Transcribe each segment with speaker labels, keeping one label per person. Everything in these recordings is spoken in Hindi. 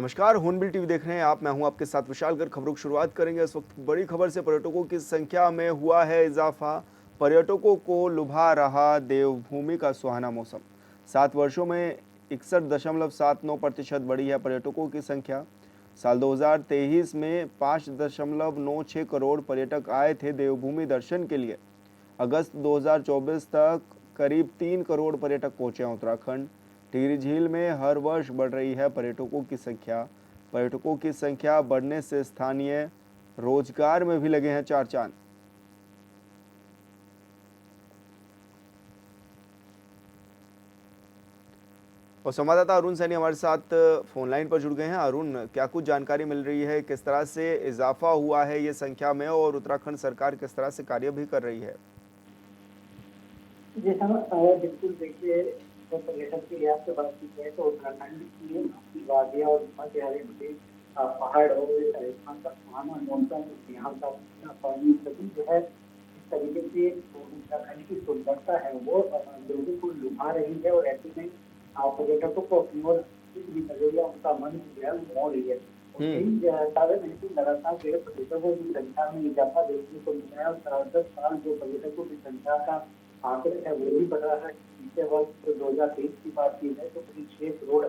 Speaker 1: नमस्कार, हॉर्नबिल टीवी देख रहे हैं आप। मैं हूं आपके साथ विशाल गर्ग। खबरों की शुरुआत करेंगे इस वक्त बड़ी खबर से। पर्यटकों की संख्या में हुआ है इजाफा। पर्यटकों को लुभा रहा देवभूमि का सुहाना मौसम। 7 वर्षों में 61.79% बढ़ी है पर्यटकों की संख्या। साल 2023 में 5.96 करोड़ पर्यटक आए थे देवभूमि दर्शन के लिए। अगस्त 2024 तक करीब 3 करोड़ पर्यटक पहुंचे हैं उत्तराखंड। टिहरी झील में हर वर्ष बढ़ रही है पर्यटकों की संख्या। पर्यटकों की संख्या बढ़ने से स्थानीय रोजगार में भी लगे हैं चार चांद। और संवाददाता अरुण सैनी हमारे साथ फोन लाइन पर जुड़ गए हैं। अरुण, क्या कुछ जानकारी मिल रही है, किस तरह से इजाफा हुआ है ये संख्या में, और उत्तराखंड सरकार किस तरह से कार्य भी कर रही है?
Speaker 2: जी हाँ, बिल्कुल देखिए, जो पर्यटन की लिहाज से बात की जाए तो उत्तराखंड की वादियाँ और भरे हरे भरे पहाड़ और यहाँ का सुहाना मौसम, यहाँ का पानी सभी जो है इस तरीके से उत्तराखंड की सुंदरता है वो लोगों को लुभा रही है। और ऐसे में पर्यटकों को अपनी ओर भी कर रही है, उनका मन जो है वो मोह रही है। और यही कारण है कि लगातार जो है पर्यटकों की संख्या में इजाफा देखने को मिल रहा है। और 10 साल जो पर्यटकों की संख्या का आंकड़े है वो भी बढ़ रहा है। पिछले वर्ष 2023 की बात की जाए तो करीब 6 करोड़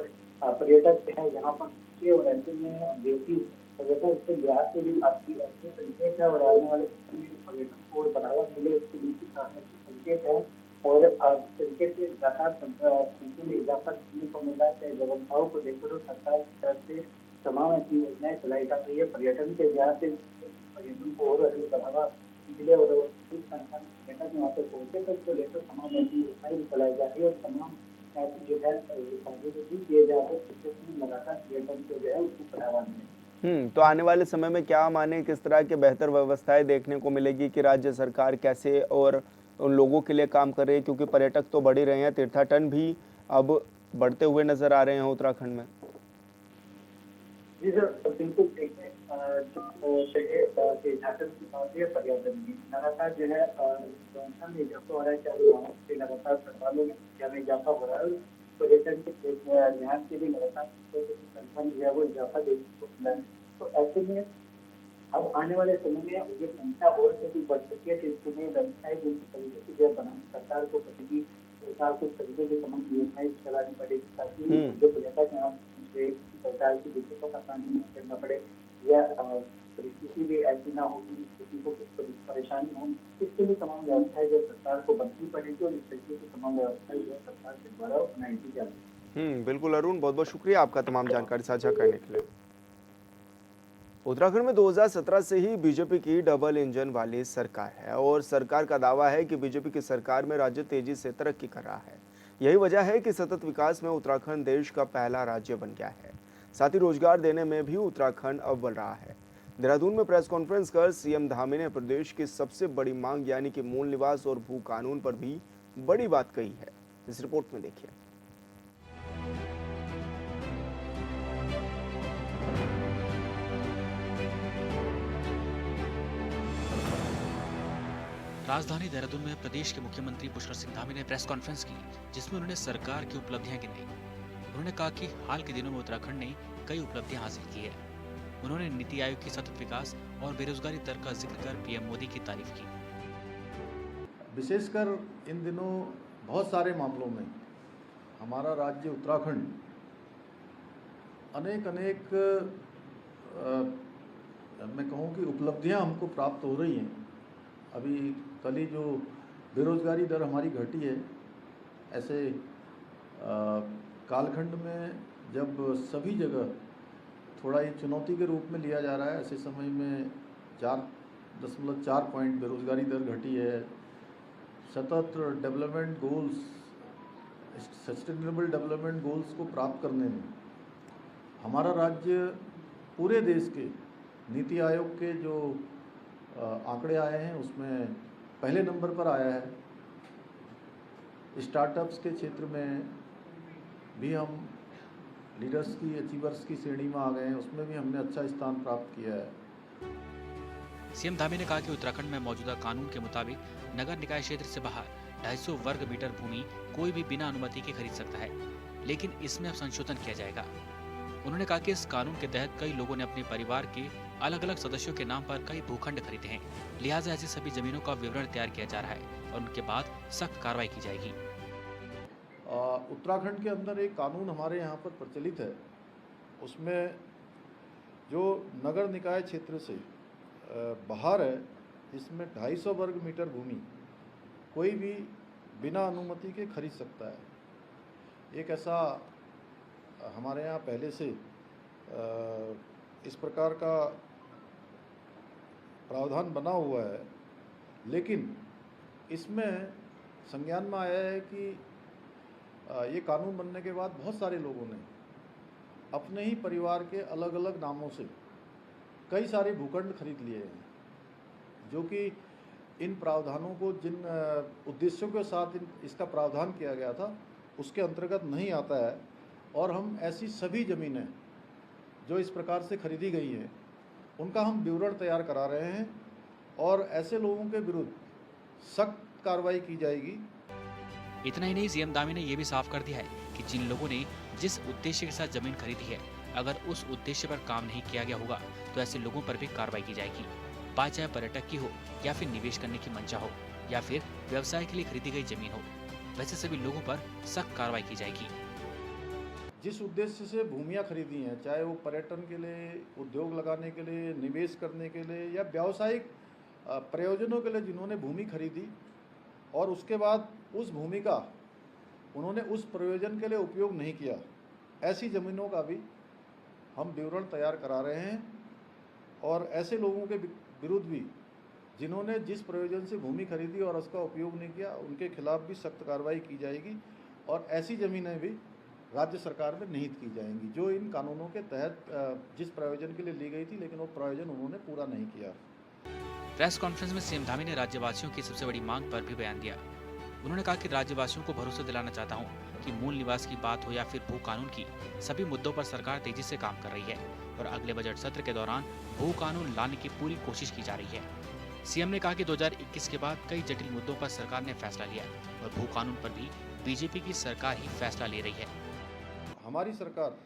Speaker 2: पर्यटक जो है यहाँ पर पहुंचे। और ऐसे में देशी पर्यटन के लिहाज से भी आपकी अच्छे संकेत है और आने वाले समय में पर्यटन को बढ़ावा मिले उसके लिए संकेत है। और तरीके से लगातार संख्या में इजाफा देखने को मिल रहा है। चाहे व्यवस्थाओं को देखकर सरकार की तरफ से तमाम ऐसी योजनाएं चलाई जा रही है पर्यटन के लिहाज से, पर्यटन को और अधिक बढ़ावा मिले और इस संख्या में पर्यटक वहाँ पे पहुंचे तक को लेकर तमाम ऐसी योजनाएं भी चलाई जा रही है और तमाम ऐसी जो है कार्य भी किए जा रहे हैं जिससे लगातार पर्यटन को जो है उसको बढ़ावा मिले।
Speaker 1: तो आने वाले समय में क्या माने, किस तरह की बेहतर व्यवस्थाएं देखने को मिलेगी कि राज्य सरकार कैसे और उन लोगों के लिए काम कर रही है, क्योंकि पर्यटक तो बढ़ ही रहे हैं, तीर्थाटन भी अब बढ़ते हुए नजर आ रहे हैं उत्तराखंड में।
Speaker 2: जी सर, बिल्कुल देखिए, जो चाहिए झारखंड की बात है पर्यटन की लगातार जो है संख्या में इजाफा हो रहा है। चाहे वहाँ से लगातार श्रद्धालुओं की संख्या में इजाफा हो रहा है। पर्यटन के लिहाज से भी लगातार संख्या में जो है वो इजाफा देखने को मिला है। तो ऐसे में अब आने वाले समय में ये संख्या और से भी बढ़ सकती है। तो इसके लिए व्यवस्थाएं जिस तरीके से जो है बनानी सरकार को पड़ेगी, सरकार को इस तरीके की तमाम योजनाएं चलानी पड़ेगी ताकि
Speaker 1: हम्म
Speaker 2: जो पर्यटक यहाँ से सरकार की दिक्कतों का सामना नहीं करना पड़े या परिस्थिति भी ऐसी ना हो कि किसी को कुछ परेशानी हो। इसके लिए तमाम व्यवस्थाएं जो सरकार को बननी पड़ेगी और इस तरीके की तमाम व्यवस्थाएं जो है सरकार के द्वारा बनाई दी जाती है।
Speaker 1: बिल्कुल अरुण, बहुत बहुत शुक्रिया आपका तमाम जानकारी साझा करने के लिए। उत्तराखंड में 2017 से ही बीजेपी की डबल इंजन वाली सरकार है और सरकार का दावा है कि बीजेपी की सरकार में राज्य तेजी से तरक्की कर रहा है। यही वजह है कि सतत विकास में उत्तराखंड देश का पहला राज्य बन गया है। साथ ही रोजगार देने में भी उत्तराखंड अव्वल रहा है। देहरादून में प्रेस कॉन्फ्रेंस कर सीएम धामी ने प्रदेश की सबसे बड़ी मांग यानी कि मूल निवास और भू कानून पर भी बड़ी बात कही है। इस रिपोर्ट में देखिए।
Speaker 3: राजधानी देहरादून में प्रदेश के मुख्यमंत्री पुष्कर सिंह धामी ने प्रेस कॉन्फ्रेंस की, जिसमें उन्होंने सरकार की उपलब्धियां गिनाई। उन्होंने कहा कि हाल के दिनों में उत्तराखंड ने कई उपलब्धियां हासिल की है। उन्होंने नीति आयोग की सतत विकास और बेरोजगारी दर का जिक्र कर पीएम मोदी की तारीफ की।
Speaker 4: विशेषकर इन दिनों बहुत सारे मामलों में हमारा राज्य उत्तराखंड अनेक मैं कहूँ कि उपलब्धियां हमको प्राप्त हो रही हैं। अभी कल ही जो बेरोजगारी दर हमारी घटी है, ऐसे कालखंड में जब सभी जगह थोड़ा ये चुनौती के रूप में लिया जा रहा है, ऐसे समय में 4.4 पॉइंट बेरोजगारी दर घटी है। सतत development goals, sustainable development goals को प्राप्त करने में हमारा राज्य पूरे देश के नीति आयोग के जो आंकड़े आए हैं उसमें पहले नंबर पर आया है। स्टार्टअप्स के क्षेत्र में भी हम लीडर्स की, अचीवर्स की श्रेणी में आ गए हैं, उसमें भी हमने अच्छा स्थान प्राप्त किया है।
Speaker 3: सीएम धामी ने कहा कि उत्तराखंड में मौजूदा कानून के मुताबिक नगर निकाय क्षेत्र से बाहर 250 वर्ग मीटर भूमि कोई भी बिना अनुमति के खरीद सकता है, लेकिन इसमें अब संशोधन किया जाएगा। उन्होंने कहा कि इस कानून के तहत कई लोगों ने अपने परिवार के अलग अलग सदस्यों के नाम पर कई भूखंड खरीदे हैं, लिहाजा ऐसी सभी जमीनों का विवरण तैयार किया जा रहा है और उनके बाद सख्त कार्रवाई की जाएगी।
Speaker 4: उत्तराखंड के अंदर एक कानून हमारे यहाँ पर प्रचलित है, उसमें जो नगर निकाय क्षेत्र से बाहर है, इसमें 250 वर्ग मीटर भूमि कोई भी बिना अनुमति के खरीद सकता है। एक ऐसा हमारे यहाँ पहले से इस प्रकार का प्रावधान बना हुआ है, लेकिन इसमें संज्ञान में आया है कि ये कानून बनने के बाद बहुत सारे लोगों ने अपने ही परिवार के अलग अलग नामों से कई सारे भूखंड खरीद लिए हैं, जो कि इन प्रावधानों को जिन उद्देश्यों के साथ इसका प्रावधान किया गया था उसके अंतर्गत नहीं आता है। और हम ऐसी सभी ज़मीनें जो इस प्रकार से खरीदी गई हैं उनका हम विवरण तैयार करा रहे हैं और ऐसे लोगों के विरुद्ध सख्त कार्रवाई की जाएगी।
Speaker 3: इतना ही नहीं, सीएम धामी ने यह भी साफ कर दिया है कि जिन लोगों ने जिस उद्देश्य के साथ जमीन खरीदी है, अगर उस उद्देश्य पर काम नहीं किया गया होगा तो ऐसे लोगों पर भी कार्रवाई की जाएगी। बात चाहे पर्यटक की हो या फिर निवेश करने की मंशा हो या फिर व्यवसाय के लिए खरीदी गई जमीन हो, वैसे सभी लोगों पर सख्त कार्रवाई की जाएगी।
Speaker 4: जिस उद्देश्य से भूमियाँ खरीदी हैं, चाहे वो पर्यटन के लिए, उद्योग लगाने के लिए, निवेश करने के लिए या व्यावसायिक प्रयोजनों के लिए जिन्होंने भूमि खरीदी और उसके बाद उस भूमि का उन्होंने उस प्रयोजन के लिए उपयोग नहीं किया, ऐसी ज़मीनों का भी हम विवरण तैयार करा रहे हैं। और ऐसे लोगों के विरुद्ध भी जिन्होंने जिस प्रयोजन से भूमि खरीदी और उसका उपयोग नहीं किया, उनके खिलाफ भी सख्त कार्रवाई की जाएगी और ऐसी ज़मीनें भी राज्य सरकार में निहित की जाएंगी जो इन कानूनों के तहत जिस प्रयोजन के लिए ली गई थी, लेकिन वो प्रयोजन उन्होंने पूरा नहीं किया।
Speaker 3: प्रेस कॉन्फ्रेंस में सीएम धामी ने राज्यवासियों की सबसे बड़ी मांग पर भी बयान दिया। उन्होंने कहा कि राज्यवासियों को भरोसा दिलाना चाहता हूं कि मूल निवास की बात हो या फिर भू कानून की, सभी मुद्दों पर सरकार तेजी से काम कर रही है और अगले बजट सत्र के दौरान भू कानून लाने की पूरी कोशिश की जा रही है। सीएम ने कहा कि 2021 के बाद कई जटिल मुद्दों पर सरकार ने फैसला लिया और भू कानून पर भी बीजेपी की सरकार ही फैसला ले रही है।
Speaker 4: हमारी सरकार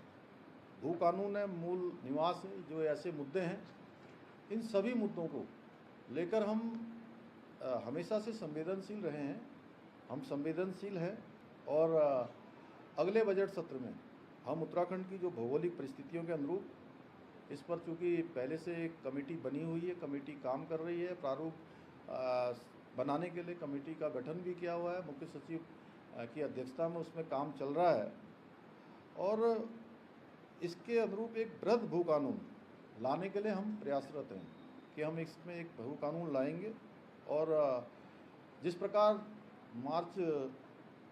Speaker 4: भू कानून है, मूल निवास है, जो ऐसे मुद्दे हैं, इन सभी मुद्दों को लेकर हम हमेशा से संवेदनशील रहे हैं। हम संवेदनशील हैं और अगले बजट सत्र में हम उत्तराखंड की जो भौगोलिक परिस्थितियों के अनुरूप इस पर, चूँकि पहले से एक कमेटी बनी हुई है, कमेटी काम कर रही है, प्रारूप बनाने के लिए कमेटी का गठन भी किया हुआ है, मुख्य सचिव की अध्यक्षता में उसमें काम चल रहा है और इसके अनुरूप एक वृहद भू कानून लाने के लिए हम प्रयासरत हैं कि हम इसमें एक भू कानून लाएंगे। और जिस प्रकार मार्च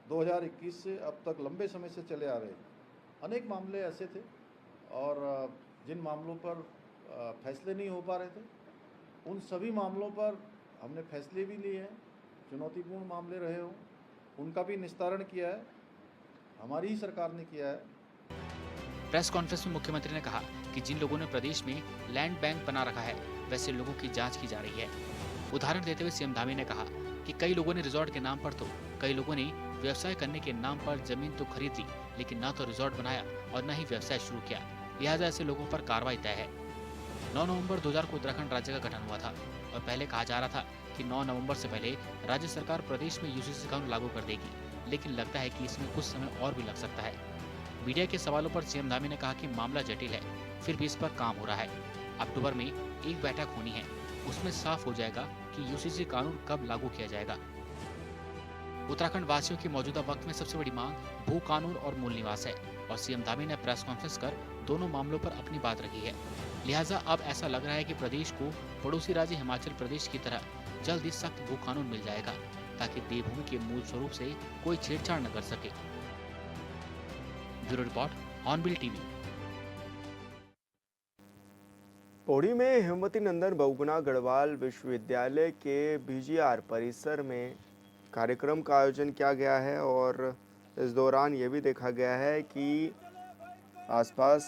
Speaker 4: 2021 से अब तक लंबे समय से चले आ रहे अनेक मामले ऐसे थे और जिन मामलों पर फैसले नहीं हो पा रहे थे, उन सभी मामलों पर हमने फैसले भी लिए हैं। चुनौतीपूर्ण मामले रहे हों, उनका भी निस्तारण किया है, हमारी ही सरकार ने किया है।
Speaker 3: प्रेस कॉन्फ्रेंस में मुख्यमंत्री ने कहा कि जिन लोगों ने प्रदेश में लैंड बैंक बना रखा है, वैसे लोगों की जांच की जा रही है। उदाहरण देते हुए सीएम धामी ने कहा कि कई लोगों ने रिजॉर्ट के नाम पर तो कई लोगों ने व्यवसाय करने के नाम पर जमीन तो खरीद ली, लेकिन ना तो रिजॉर्ट बनाया और न ही व्यवसाय शुरू किया, लिहाजा ऐसे लोगों पर कार्रवाई तय है। 9 नवंबर 2000 को उत्तराखंड राज्य का गठन हुआ था और पहले कहा जा रहा था कि 9 नवंबर से पहले राज्य सरकार प्रदेश में यूसीसी कानून लागू कर देगी, लेकिन लगता है कि इसमें कुछ समय और भी लग सकता है। मीडिया के सवालों पर सीएम धामी ने कहा कि मामला जटिल है, फिर भी इस पर काम हो रहा है। अक्टूबर में एक बैठक होनी है, उसमें साफ हो जाएगा कि यूसीसी कानून कब लागू किया जाएगा। उत्तराखंड वासियों की मौजूदा वक्त में सबसे बड़ी मांग भू कानून और मूल निवास है और सीएम धामी ने प्रेस कॉन्फ्रेंस कर दोनों मामलों पर अपनी बात रखी है। लिहाजा अब ऐसा लग रहा है कि प्रदेश को पड़ोसी राज्य हिमाचल प्रदेश की तरह जल्द ही सख्त भू कानून मिल जाएगा, ताकि देवभूमि के मूल स्वरूप से कोई छेड़छाड़ न कर सके। Bureau report, hornbill TV.
Speaker 1: Pauri में हेमवती नंदन बहुगुणा गढ़वाल विश्वविद्यालय के बीजीआर परिसर में कार्यक्रम का आयोजन किया गया है और इस दौरान ये भी देखा गया है कि आसपास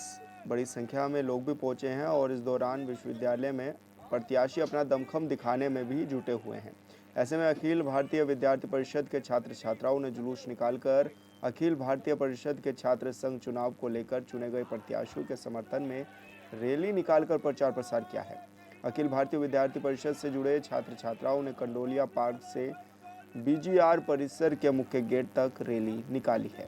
Speaker 1: बड़ी संख्या में लोग भी पहुंचे हैं और इस दौरान विश्वविद्यालय में प्रत्याशी अपना दमखम दिखाने में भी जुटे हुए हैं। ऐसे में अखिल भारतीय विद्यार्थी परिषद के छात्र छात्राओं ने जुलूस निकालकर अखिल भारतीय परिषद के छात्र संघ चुनाव को लेकर चुने गए प्रत्याशियों के समर्थन में रैली निकालकर प्रचार प्रसार किया है। अखिल भारतीय विद्यार्थी परिषद से जुड़े छात्र छात्राओं ने कंडोलिया पार्क से बीजीआर परिसर के मुख्य गेट तक रैली निकाली है।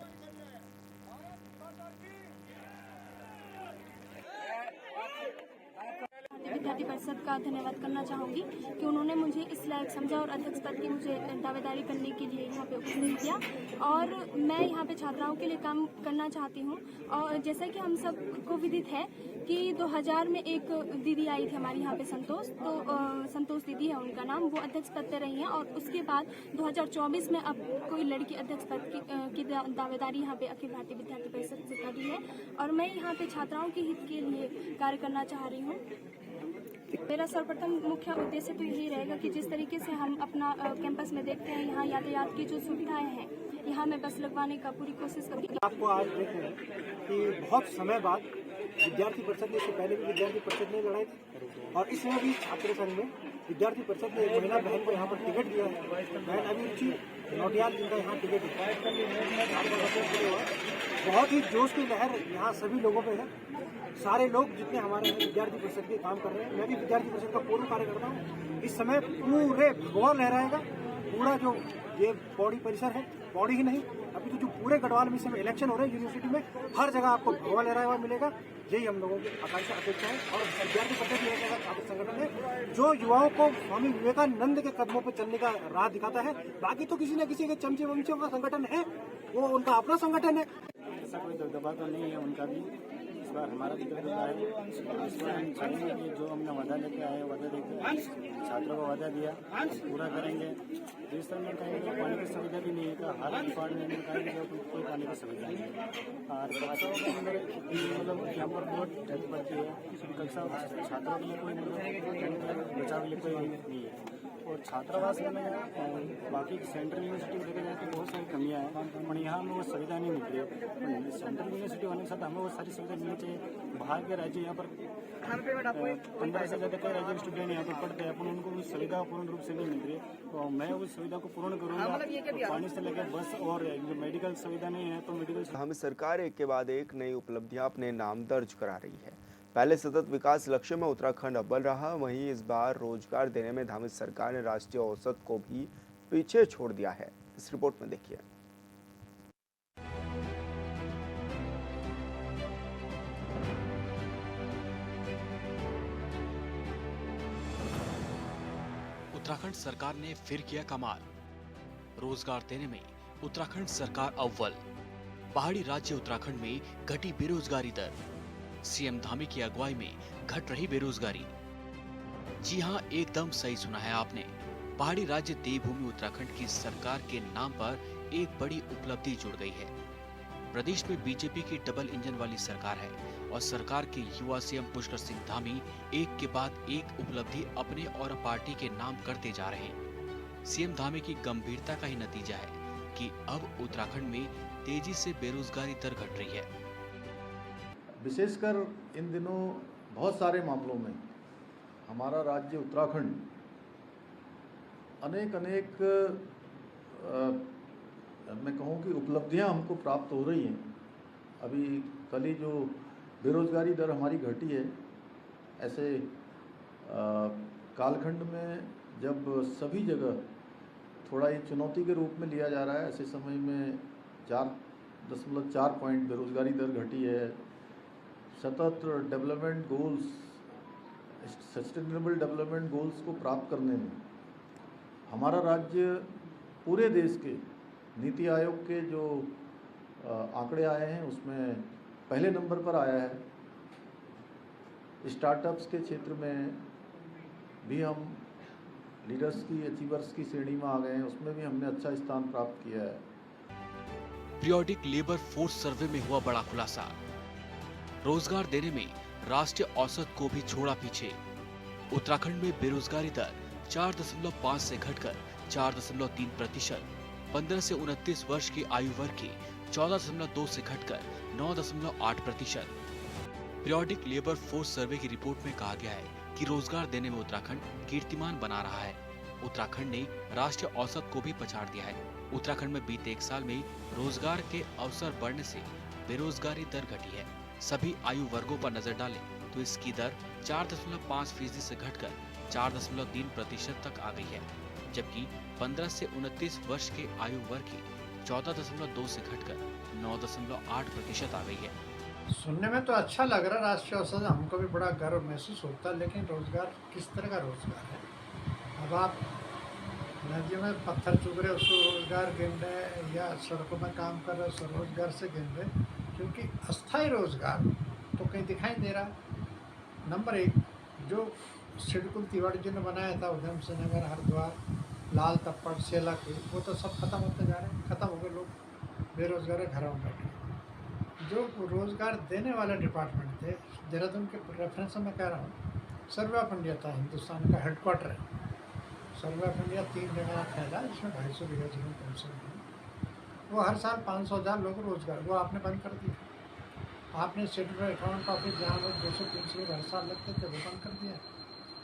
Speaker 5: विद्यार्थी परिषद का धन्यवाद करना चाहूँगी कि उन्होंने मुझे इस लायक समझा और अध्यक्ष पद की मुझे दावेदारी करने के लिए यहाँ पे उपस्थित किया और मैं यहाँ पे छात्राओं के लिए काम करना चाहती हूँ। और जैसा कि हम सबको विदित है कि 2000 में एक दीदी आई थी हमारे यहाँ पे संतोष दीदी है उनका नाम, वो अध्यक्ष पद पर रही हैं और उसके बाद 2024 में अब कोई लड़की अध्यक्ष पद की दावेदारी यहाँ पे अखिल भारतीय विद्यार्थी परिषद से करी है और मैं यहाँ पे छात्राओं के हित के लिए कार्य करना चाह रही हूँ। मेरा सर्वप्रथम मुख्य उद्देश्य तो यही रहेगा कि जिस तरीके से हम अपना कैंपस में देखते हैं यहाँ यातायात की जो सुविधाएं हैं, यहाँ मैं बस लगवाने का पूरी कोशिश करूँगी।
Speaker 6: आपको आज देख रहे हैं कि बहुत समय बाद विद्यार्थी परिषद ने, इससे पहले भी विद्यार्थी परिषद ने लड़ाई थी और इस समय भी छात्र संघ में विद्यार्थी परिषद ने एक महिला बहन को यहाँ पर टिकट दिया है। बहन अभिरुचि नोटियाल जिनका यहाँ टिकट है। बहुत ही जोश की लहर यहाँ सभी लोगों पे है। सारे लोग जितने हमारे विद्यार्थी परिषद के काम कर रहे हैं, मैं भी विद्यार्थी परिषद का पूर्ण कार्य करता हूँ। इस समय पूरे भगवा लहराएगा, पूरा जो ये पौड़ी परिसर है, पौड़ी ही नहीं अभी तो जो पूरे गढ़वाल में इस समय इलेक्शन हो रहे हैं यूनिवर्सिटी में, हर जगह आपको भगवा लहराया हुआ मिलेगा। यही हम लोगों की आकांक्षा अपेक्षा है और विद्यार्थी परिषद भी एक ऐसा छात्र संगठन है जो युवाओं को स्वामी विवेकानंद के कदमों पर चलने का राह दिखाता है। बाकी तो किसी न किसी के चमचे वमचों का संगठन है, वो उनका अपना संगठन है।
Speaker 7: ऐसा कोई दबदबा तो नहीं है उनका भी। इस बार हमारा भी दबदबा है। इस बार हम चाहेंगे कि जो हमने वादा लेके आए, वादा लेके छात्रों को वादा दिया पूरा करेंगे। जिस तरह में कहेंगे पानी की सुविधा भी नहीं है, हर डिपार्टमेंट में कहेंगे कोई पानी की सुविधा नहीं है और क्लासों के अंदर मतलब यहाँ पर बहुत ठंड पड़ती है। कक्षा छात्रों के लिए कोई मतलब बचाव के लिए कोई नहीं है और छात्रावास में बाकी सेंट्रल यूनिवर्सिटी देखा जाए तो बहुत सारी कमियां हैं और यहाँ हमें वो सुविधा नहीं मिल रही है। सेंट्रल यूनिवर्सिटी होने के साथ हमें वो सारी सुविधा मिलनी चाहिए। बाहर के राज्य यहाँ पर 15 से ज़्यादा कई राज्य के स्टूडेंट यहाँ पर पढ़ते हैं, अपन उनको उस सुविधा पूर्ण रूप से नहीं मिल रही है। तो मैं उस सुविधा को पूर्ण करूँगा। तो पानी से लेकर बस और मेडिकल सुविधा नहीं है तो मेडिकल
Speaker 1: हमें सरकार एक के बाद एक नई उपलब्धियां अपने नाम दर्ज करा रही है। पहले सतत विकास लक्ष्य में उत्तराखंड अव्वल रहा, वहीं इस बार रोजगार देने में धामित सरकार ने राष्ट्रीय औसत को भी पीछे छोड़ दिया है। इस रिपोर्ट में देखिए।
Speaker 3: उत्तराखंड सरकार ने फिर किया कमाल। रोजगार देने में उत्तराखंड सरकार अव्वल। पहाड़ी राज्य उत्तराखंड में घटी बेरोजगारी दर। सीएम धामी की अगुवाई में घट रही बेरोजगारी। जी हां, एकदम सही सुना है आपने। पहाड़ी राज्य देवभूमि उत्तराखंड की सरकार के नाम पर एक बड़ी उपलब्धि जुड़ गई है। प्रदेश में बीजेपी की डबल इंजन वाली सरकार है और सरकार के युवा सीएम पुष्कर सिंह धामी एक के बाद एक उपलब्धि अपने और पार्टी के नाम करते जा रहे हैं। सीएम धामी की गंभीरता का ही नतीजा है कि अब उत्तराखंड में तेजी से बेरोजगारी दर घट रही है।
Speaker 4: विशेषकर इन दिनों बहुत सारे मामलों में हमारा राज्य उत्तराखंड अनेक मैं कहूँ कि उपलब्धियां हमको प्राप्त हो रही हैं। अभी कल ही जो बेरोजगारी दर हमारी घटी है, ऐसे कालखंड में जब सभी जगह थोड़ा ये चुनौती के रूप में लिया जा रहा है, ऐसे समय में 4.4 पॉइंट बेरोजगारी दर घटी है। सतत development goals, sustainable development goals को प्राप्त करने में हमारा राज्य पूरे देश के नीति आयोग के जो आंकड़े आए हैं उसमें पहले नंबर पर आया है। स्टार्टअप्स के क्षेत्र में भी हम लीडर्स की, अचीवर्स की श्रेणी में आ गए हैं, उसमें भी हमने अच्छा स्थान प्राप्त किया है।
Speaker 3: पीरियोडिक लेबर फोर्स सर्वे में हुआ बड़ा खुलासा। रोजगार देने में राष्ट्रीय औसत को भी छोड़ा पीछे। उत्तराखंड में बेरोजगारी दर 4.5 से घटकर 4.3%, 15 से 29 वर्ष की आयु वर्ग की 14.2 से घटकर 9.8%। पीरियोडिक लेबर फोर्स सर्वे की रिपोर्ट में कहा गया है कि रोजगार देने में उत्तराखंड कीर्तिमान बना रहा है। उत्तराखंड ने राष्ट्रीय औसत को भी पछाड़ दिया है। उत्तराखंड में बीते एक साल में रोजगार के अवसर बढ़ने से बेरोजगारी दर घटी है। सभी आयु वर्गों पर नजर डालें तो इसकी दर 4.5% से घटकर 4.3% तक आ गई है, जबकि 15 से 29 वर्ष के आयु वर्ग की 14.2 से घटकर 9.8% आ गई है।
Speaker 8: सुनने में तो अच्छा लग रहा है राष्ट्रीय औसत, हमको भी बड़ा गर्व महसूस होता है, लेकिन रोजगार किस तरह का रोजगार है? अब आप नदियों में पत्थर चुग रहे उसको रोजगार गिन रहे, या सड़कों में काम कर रहे उसको रोजगार से गिन रहे, क्योंकि अस्थायी रोजगार तो कहीं दिखाई दे रहा। नंबर एक, जो सिडकुल तिवारी जी ने बनाया था उधम सिंह नगर, हरिद्वार, लाल तप्पड़, सेलाकुई, वो तो सब खत्म होते जा रहे हैं। खत्म हो गए, लोग बेरोजगार है, घरों में बैठे। जो रोजगार देने वाले डिपार्टमेंट थे, देहरादून के रेफरेंस में कह रहा हूँ, सर्वे ऑफ इंडिया था, हिंदुस्तान का हेडक्वार्टर है। सर्वे ऑफ इंडिया 3 जगह फैला, इसमें 250 बीघा जमीन कम से कम। वो हर साल 500,000 लोग रोजगार, वो आपने बंद कर दिया। आपने सेंट्रल अकाउंट ऑफिस जहाँ लोग 200-300 लोग हर साल लगते थे वो बंद कर दिया।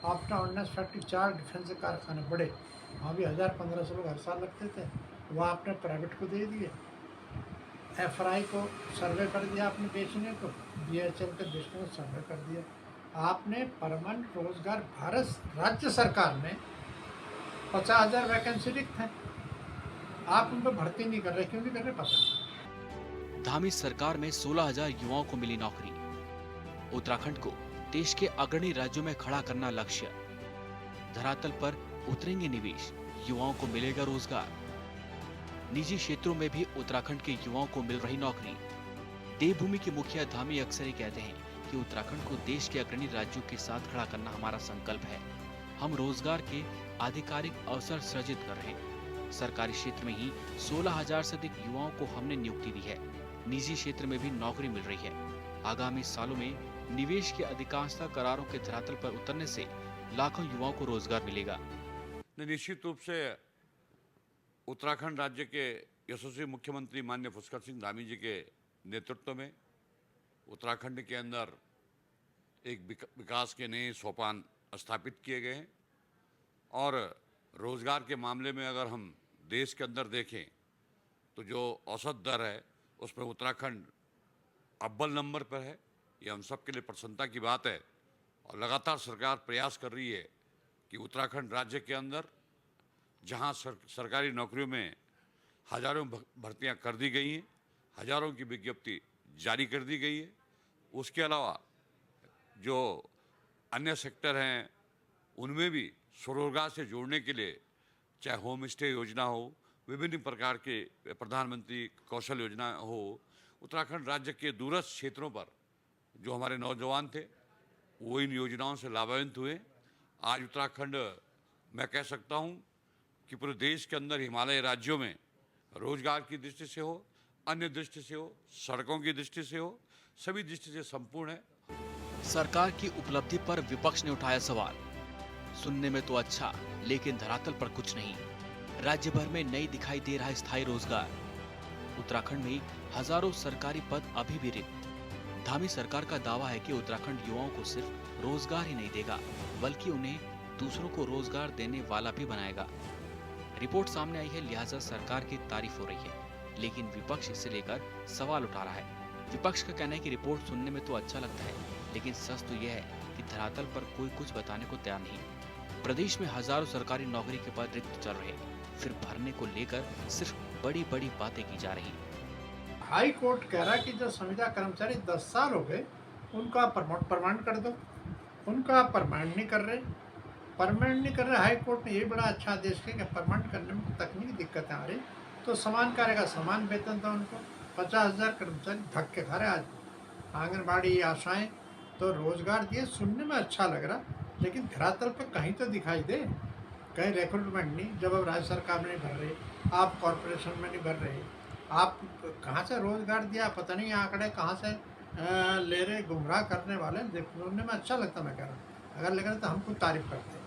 Speaker 8: आपने ऑर्डिनेंस फैक्ट्री 4 डिफेंस कारखाने बड़े, वहाँ भी 1000-1500 लोग हर साल लगते थे, वो आपने प्राइवेट को दे दिए। FRI को सर्वे कर दिया आपने बेचने को, BHL के बेचने को सर्वे कर दिया। आपने परमानेंट रोजगार, भारत राज्य सरकार में 50,000 वैकेंसी रिक्त हैं, आप उन पर भर्ती नहीं कर रहे, क्यों नहीं कर रहे पता नहीं।
Speaker 3: धामी सरकार में 16,000 युवाओं को मिली नौकरी। उत्तराखंड को देश के अग्रणी राज्यों में खड़ा करना लक्ष्य। धरातल पर उतरेंगे निवेश, युवाओं को मिलेगा रोजगार। निजी क्षेत्रों में भी उत्तराखंड के युवाओं को मिल रही नौकरी। देवभूमि के मुखिया धामी अक्सर ही कहते हैं कि उत्तराखंड को देश के अग्रणी राज्यों के साथ खड़ा करना हमारा संकल्प है। हम रोजगार के आधिकारिक अवसर सृजित कर रहे हैं। सरकारी क्षेत्र में ही 16,000 से अधिक युवाओं को हमने नियुक्ति दी है। निजी क्षेत्र में भी नौकरी मिल रही है। आगामी सालों में निवेश के अधिकांशतः करारों के धरातल पर उतरने से लाखों युवाओं को रोजगार मिलेगा।
Speaker 9: निश्चित रूप से उत्तराखंड राज्य के यशस्वी मुख्यमंत्री माननीय पुष्कर सिंह धामी जी के नेतृत्व में उत्तराखंड के अंदर एक विकास के नए सोपान स्थापित किए गए हैं। और रोजगार के मामले में अगर हम देश के अंदर देखें तो जो औसत दर है उसमें उत्तराखंड अव्वल नंबर पर है। ये हम सब के लिए प्रसन्नता की बात है। और लगातार सरकार प्रयास कर रही है कि उत्तराखंड राज्य के अंदर जहां सरकारी नौकरियों में हजारों भर्तियां कर दी गई हैं, हजारों की विज्ञप्ति जारी कर दी गई है, उसके अलावा जो अन्य सेक्टर हैं उनमें भी स्वरोजगार से जोड़ने के लिए चाहे होम स्टे योजना हो, विभिन्न प्रकार के प्रधानमंत्री कौशल योजना हो, उत्तराखंड राज्य के दूरस्थ क्षेत्रों पर जो हमारे नौजवान थे वो इन योजनाओं से लाभान्वित हुए। आज उत्तराखंड, मैं कह सकता हूं कि पूरे देश के अंदर हिमालय राज्यों में रोजगार की दृष्टि से हो, अन्य दृष्टि से हो, सड़कों की दृष्टि से हो, सभी दृष्टि से संपूर्ण है।
Speaker 3: सरकार की उपलब्धि पर विपक्ष ने उठाया सवाल। सुनने में तो अच्छा, लेकिन धरातल पर कुछ नहीं। राज्य भर में नई दिखाई दे रहा स्थायी रोजगार। उत्तराखंड में हजारों सरकारी पद अभी भी रिक्त। धामी सरकार का दावा है कि उत्तराखंड युवाओं को सिर्फ रोजगार ही नहीं देगा, बल्कि उन्हें दूसरों को रोजगार देने वाला भी बनाएगा। रिपोर्ट सामने आई है, लिहाजा सरकार की तारीफ हो रही है, लेकिन विपक्ष इसे लेकर सवाल उठा रहा है। विपक्ष का कहना है कि रिपोर्ट सुनने में तो अच्छा लगता है, लेकिन सच तो यह है कि धरातल पर कोई कुछ बताने को तैयार नहीं। प्रदेश में हजारों सरकारी नौकरी के पद रिक्त चल रहे, फिर भरने को लेकर सिर्फ बड़ी बड़ी बातें की जा रही।
Speaker 8: हाई कोर्ट कह रहा है कि जो संविदा कर्मचारी 10 साल हो गए उनका परमानेंट कर दो, उनका परमानेंट नहीं कर रहे। परमानेंट नहीं कर रहे, हाई कोर्ट ने ये बड़ा अच्छा आदेश किया कि परमानेंट करने में तकनीकी दिक्कतें आ रही, तो समान कार्य का समान वेतन था उनको। 50,000 कर्मचारी धक्के खा रहे। आज आंगनबाड़ी, आशाएं तो रोजगार दिए, सुनने में अच्छा लग रहा, लेकिन धरातल पर कहीं तो दिखाई दे। कहीं रिक्रूटमेंट नहीं, जब अब राज्य सरकार में नहीं भर रहे, आप कॉरपोरेशन में नहीं भर रहे, आप कहाँ से रोजगार दिया पता नहीं, आंकड़े कहाँ से ले रहे, गुमराह करने वाले। सुनने में अच्छा लगता, मैं कह रहा हूँ, अगर लग रहा तो हम कुछ तारीफ करते,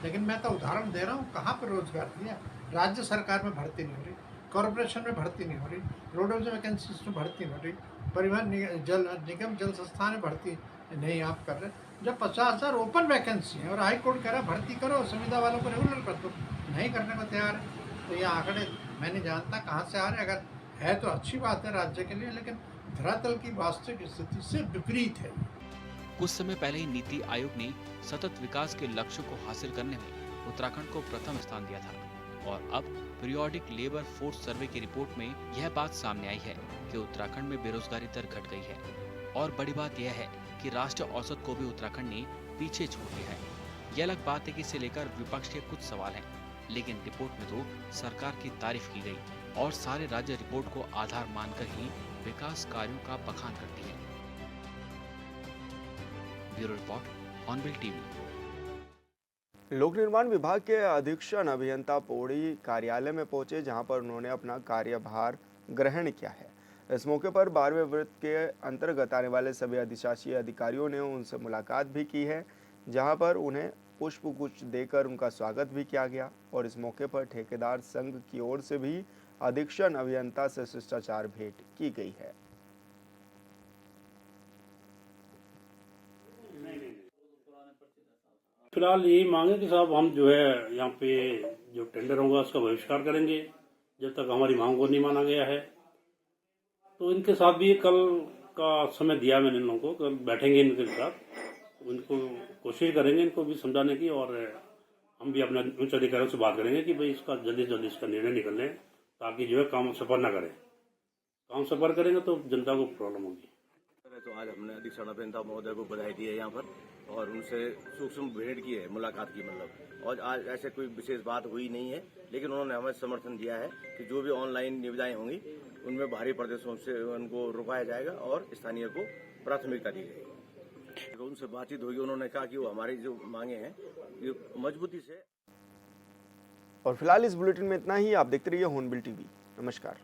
Speaker 8: लेकिन मैं तो उदाहरण दे रहा हूँ कहाँ पर रोजगार दिया। राज्य सरकार में भर्ती नहीं हो रही, कॉरपोरेशन में भर्ती नहीं हो रही, रोडों में वैकेंसीज में भर्ती नहीं हो रही, परिवहन निगम जल संस्थान में भर्ती नहीं आप कर रहे। जब 50,000 ओपन वैकेंसी है और हाई कोर्ट कह रहा है भर्ती करो, संविदा वालों को रेगुलर कर दो, नहीं करने को तैयार है, तो ये आंकड़े मैं नहीं जानता कहाँ से आ रहे, अगर है तो अच्छी बात है राज्य के लिए, लेकिन धरातल की वास्तविक स्थिति से विपरीत है।
Speaker 3: कुछ समय पहले ही नीति आयोग ने सतत विकास के लक्ष्य को हासिल करने में उत्तराखंड को प्रथम स्थान दिया था और अब पीरियोडिक लेबर फोर्स सर्वे की रिपोर्ट में यह बात सामने आई है कि उत्तराखंड में बेरोजगारी दर घट गई है और बड़ी बात यह है कि राष्ट्रीय औसत को भी उत्तराखंड ने पीछे छोड़ दिया है। यह अलग बात है कि इसे लेकर विपक्ष के कुछ सवाल हैं, लेकिन रिपोर्ट में तो सरकार की तारीफ की गई और सारे राज्य रिपोर्ट को आधार मानकर ही विकास कार्यों का बखान करती है। Bureau report, hornbill TV.
Speaker 1: लोक निर्माण विभाग के अधीक्षण अभियंता पौड़ी कार्यालय में पहुंचे, जहां पर उन्होंने अपना कार्यभार ग्रहण किया है। इस मौके पर 12वें वृत्त के अंतर्गत आने वाले सभी अधिशासी अधिकारियों ने उनसे मुलाकात भी की है, जहां पर उन्हें पुष्पगुच्छ देकर उनका स्वागत भी किया गया और इस मौके पर ठेकेदार संघ की ओर से भी अधीक्षण अभियंता से शिष्टाचार भेंट की गई है।
Speaker 10: फिलहाल यही मांगे कि साहब हम जो है यहाँ पे जो टेंडर होगा उसका बहिष्कार करेंगे जब तक हमारी मांग को नहीं माना गया है। तो इनके साथ भी कल का समय दिया मैंने इन लोगों को, कल बैठेंगे इनके साथ, उनको कोशिश करेंगे इनको भी समझाने की और हम भी अपने उच्च अधिकारियों से बात करेंगे कि भाई इसका जल्दी से जल्दी इसका निर्णय निकल लें ताकि जो है काम सफर ना करें। काम सफर करेंगे तो जनता को प्रॉब्लम होगी।
Speaker 11: तो आज हमने अधीक्षण अभियंता महोदय को बधाई दी है यहाँ पर और उनसे सूक्ष्म भेंट की है, मुलाकात की मतलब। और आज ऐसे कोई विशेष बात हुई नहीं है, लेकिन उन्होंने हमें समर्थन दिया है कि जो भी ऑनलाइन निविदाएं होंगी उनमें बाहरी प्रदेशों से उनको रुकाया जाएगा और स्थानीय को प्राथमिकता दी जाएगी। तो उनसे बातचीत होगी, उन्होंने कहा कि वो हमारी जो मांगे हैं ये मजबूती से।
Speaker 1: और फिलहाल इस बुलेटिन में इतना ही। आप देखते रहिए हॉर्नबिल टीवी। नमस्कार।